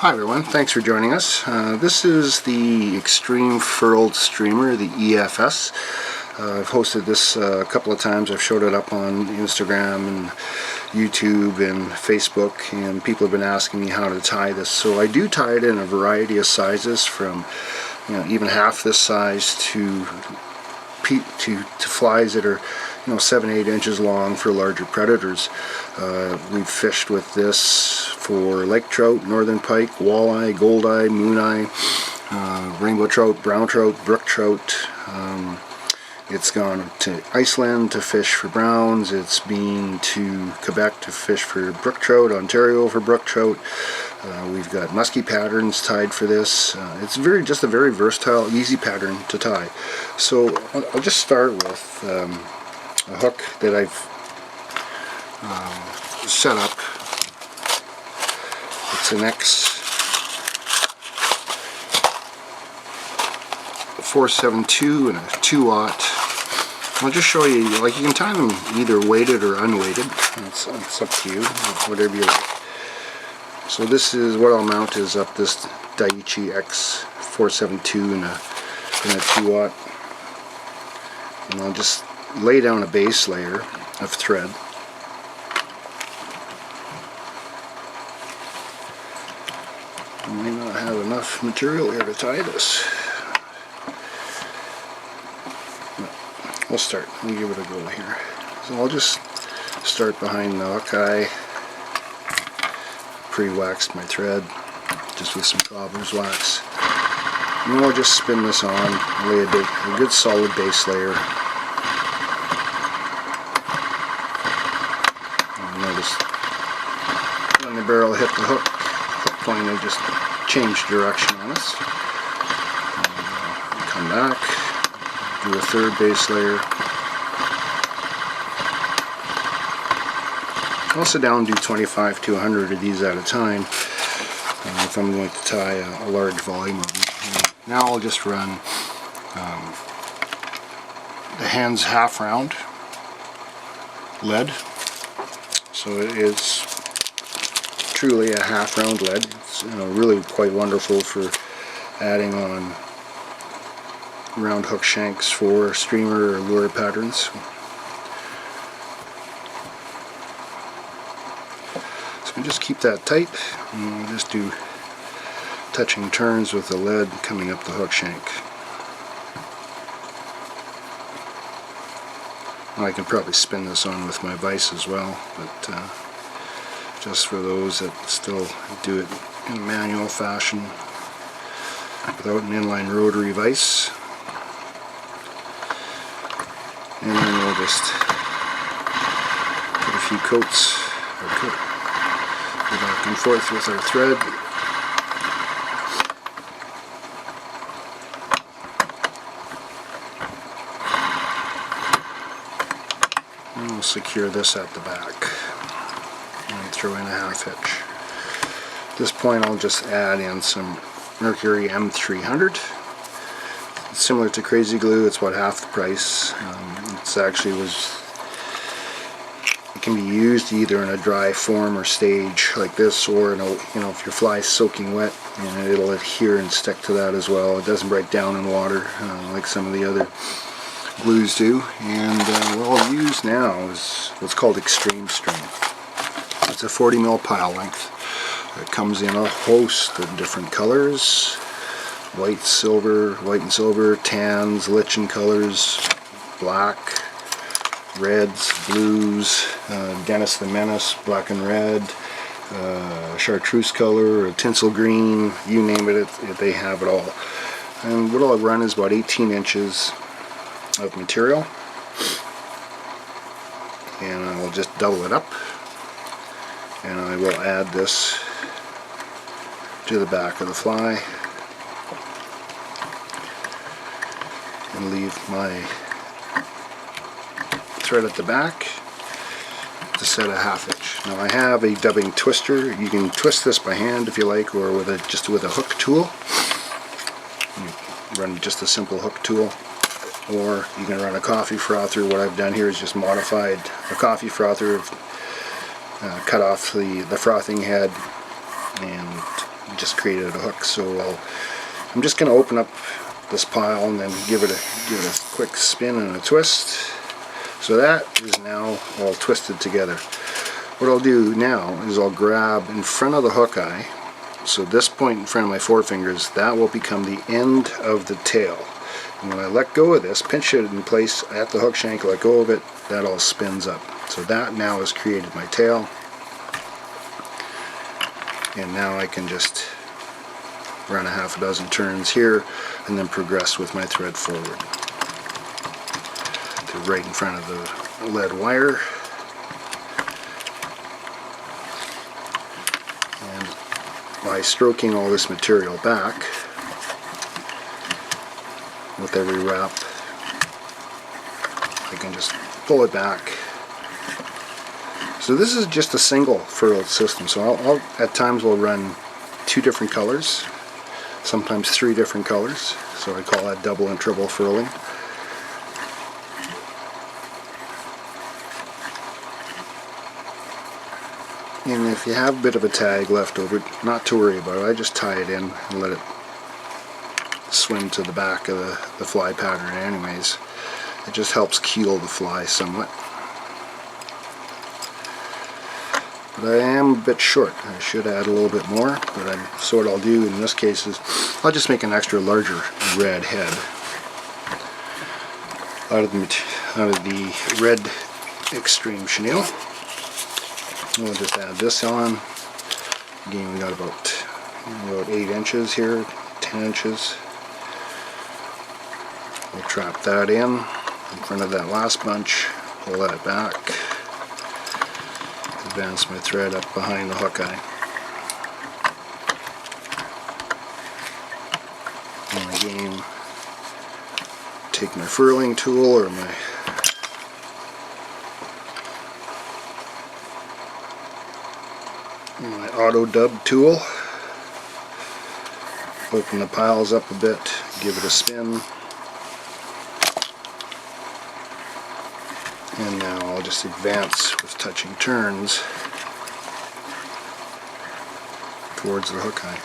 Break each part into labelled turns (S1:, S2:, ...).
S1: Hi everyone, thanks for joining us. This is the Extreme Furled streamer, the EFS. I've hosted this a couple of times. I've showed it up on Instagram and YouTube and Facebook, and people have been asking me how to tie this. So I do tie it in a variety of sizes, from even half this size to flies that are 7-8 inches long for larger predators. We've fished with this for lake trout, northern pike, walleye, goldeye, mooneye, rainbow trout, brown trout, brook trout. It's gone to Iceland to fish for browns. It's been to Quebec to fish for brook trout, Ontario for brook trout. We've got musky patterns tied for this. It's just a very versatile, easy pattern to tie. So I'll just start with a hook that I've set up. It's an X472 and a 2-aught. I'll just show you, you can tie them either weighted or unweighted. It's up to you, whatever you like. So this is what I'll mount, is up this Daiichi X472 and a 2-aught. And I'll just lay down a base layer of thread. I may not have enough material here to tie this. We'll start. We'll give it a go here. So I'll just start behind the hook eye. Pre-waxed my thread just with some cobbler's wax. And then I'll just spin this on, lay a good solid base layer. And notice when the barrel hit the hook point, it just changed direction on us. And come back, do a third base layer. I'll sit down and do 25 to 100 of these at a time if I'm going to tie a large volume of them. Now I'll just run the hands half round lead. So it is truly a half round lead. It's really quite wonderful for adding on round hook shanks for streamer or lure patterns. So we just keep that tight, and we'll just do touching turns with the lead coming up the hook shank. Well, I can probably spin this on with my vise as well, but just for those that still do it in a manual fashion without an inline rotary vise. And then we'll just put a few coats, go back and forth with our thread. And we'll secure this at the back and throw in a half hitch. At this point I'll just add in some Mercury M300. It's similar to Crazy Glue, it's about half the price. It can be used either in a dry form or stage like this, or if your fly is soaking wet, and it'll adhere and stick to that as well. It doesn't break down in water like some of the other glues do. And what I'll use now is what's called Extreme String. It's a 40 mil pile length. It comes in a host of different colors: white and silver, tans, lichen colors, black, reds, blues, Dennis the Menace, black and red, chartreuse color, a tinsel green, you name it, they have it all. And what I'll run is about 18 inches of material, and I will just double it up, and I will add this to the back of the fly and leave my thread at the back to set a half hitch. Now I have a dubbing twister. You can twist this by hand if you like, or just with a hook tool. You run just a simple hook tool, or you can run a coffee frother. What I've done here is just modified a coffee frother, cut off the frothing head, and just created a hook. So I'm just going to open up this pile and then give it a quick spin and a twist. So that is now all twisted together. What I'll do now is I'll grab in front of the hook eye, so this point in front of my forefingers, that will become the end of the tail. And when I let go of this, pinch it in place at the hook shank, let go of it, that all spins up. So that now has created my tail. And now I can just run a half a dozen turns here and then progress with my thread forward to right in front of the lead wire. And by stroking all this material back with every wrap, I can just pull it back. So this is just a single furled system, so I'll at times will run 2 different colors, sometimes 3 different colors, so I call that double and triple furling. And if you have a bit of a tag left over, not to worry about it, I just tie it in and let it swim to the back of the fly pattern anyways. It just helps keel the fly somewhat. But I am a bit short. I should add a little bit more, but so what I'll do in this case is I'll just make an extra larger red head out of the red extreme chenille. We'll just add this on. Again, we got about 8 inches here, 10 inches. We'll trap that in front of that last bunch, pull that back, advance my thread up behind the hook eye. And again, take my furling tool or my auto dub tool, open the piles up a bit, give it a spin, and now I'll just advance with touching turns towards the hook eye.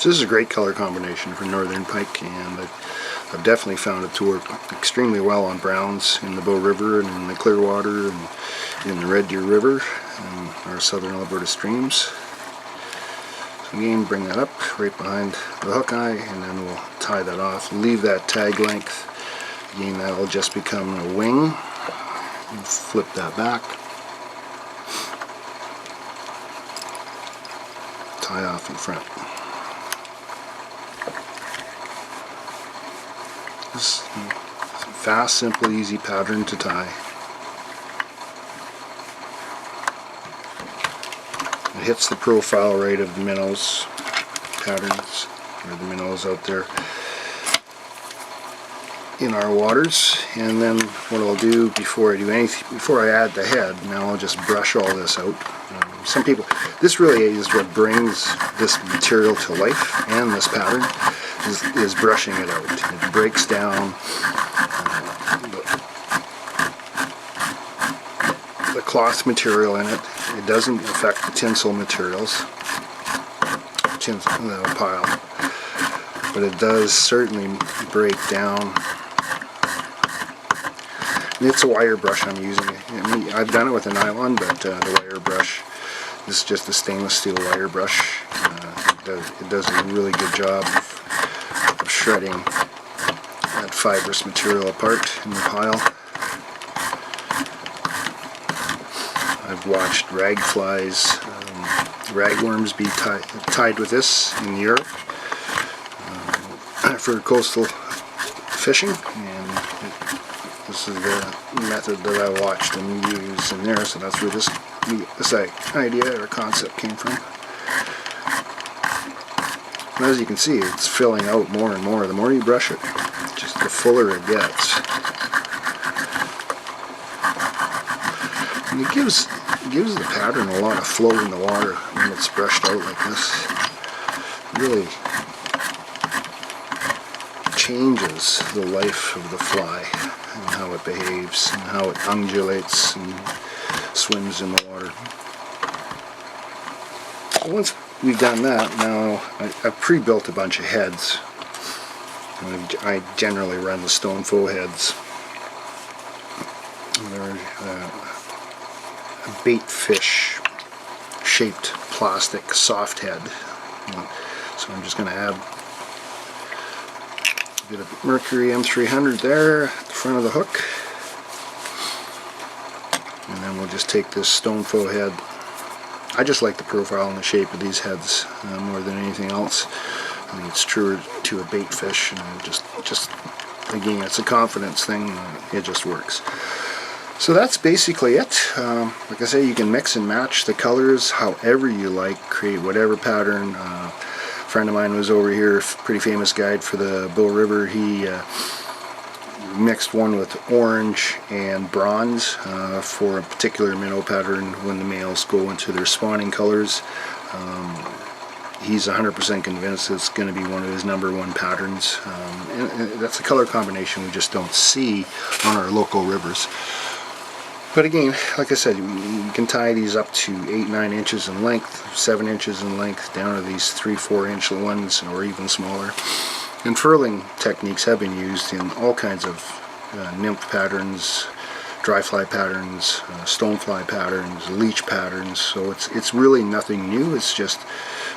S1: So this is a great color combination for northern pike, and I've definitely found it to work extremely well on browns in the Bow River and in the Clearwater and in the Red Deer River and our southern Alberta streams. So again, bring that up right behind the hook eye, and then we'll tie that off. Leave that tag length. Again, that will just become a wing. And flip that back. Tie off in front. This is a fast, simple, easy pattern to tie. It hits the profile right of the minnows patterns, or the minnows out there in our waters. And then what I'll do before I do anything, before I add the head, now I'll just brush all this out. Some people, this really is what brings this material to life, and this pattern is brushing it out. It breaks down the cloth material in it. It doesn't affect the tinsel materials, the pile, but it does certainly break down. And it's a wire brush I'm using. I mean, I've done it with a nylon, but the wire brush, this is just a stainless steel wire brush. It does a really good job of shredding that fibrous material apart in the pile. I've watched ragflies, ragworms be tied with this in Europe for coastal fishing, and this is the method that I watched them use in there, so that's where this idea or concept came from. And as you can see, it's filling out more and more. The more you brush it, just the fuller it gets. And it gives the pattern a lot of flow in the water when it's brushed out like this. It really changes the life of the fly. and how it behaves and how it undulates and swims in the water. So once we've done that, now I've pre-built a bunch of heads. I generally run the stone faux heads. They're a bait fish shaped plastic soft head. So I'm just going to add a bit of Mercury M300 there at the front of the hook, and then we'll just take this stone faux head. I just like the profile and the shape of these heads more than anything else. I think it's truer to a bait fish, and just again, it's a confidence thing. It just works. So that's basically it. Like I say, you can mix and match the colors however you like, create whatever pattern. A friend of mine was over here, pretty famous guide for the Bow River. He mixed one with orange and bronze for a particular minnow pattern when the males go into their spawning colors. He's 100% convinced it's going to be one of his #1 patterns. And that's a color combination we just don't see on our local rivers. But again, like I said, you can tie these up to 8-9 inches in length, 7 inches in length, down to these 3-4 inch ones, or even smaller. And furling techniques have been used in all kinds of nymph patterns, dry fly patterns, stonefly patterns, leech patterns. So it's really nothing new. It's just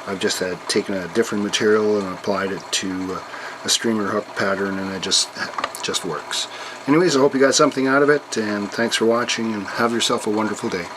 S1: I've just taken a different material and applied it to a streamer hook pattern, and it just works. Anyways, I hope you got something out of it, and thanks for watching, and have yourself a wonderful day.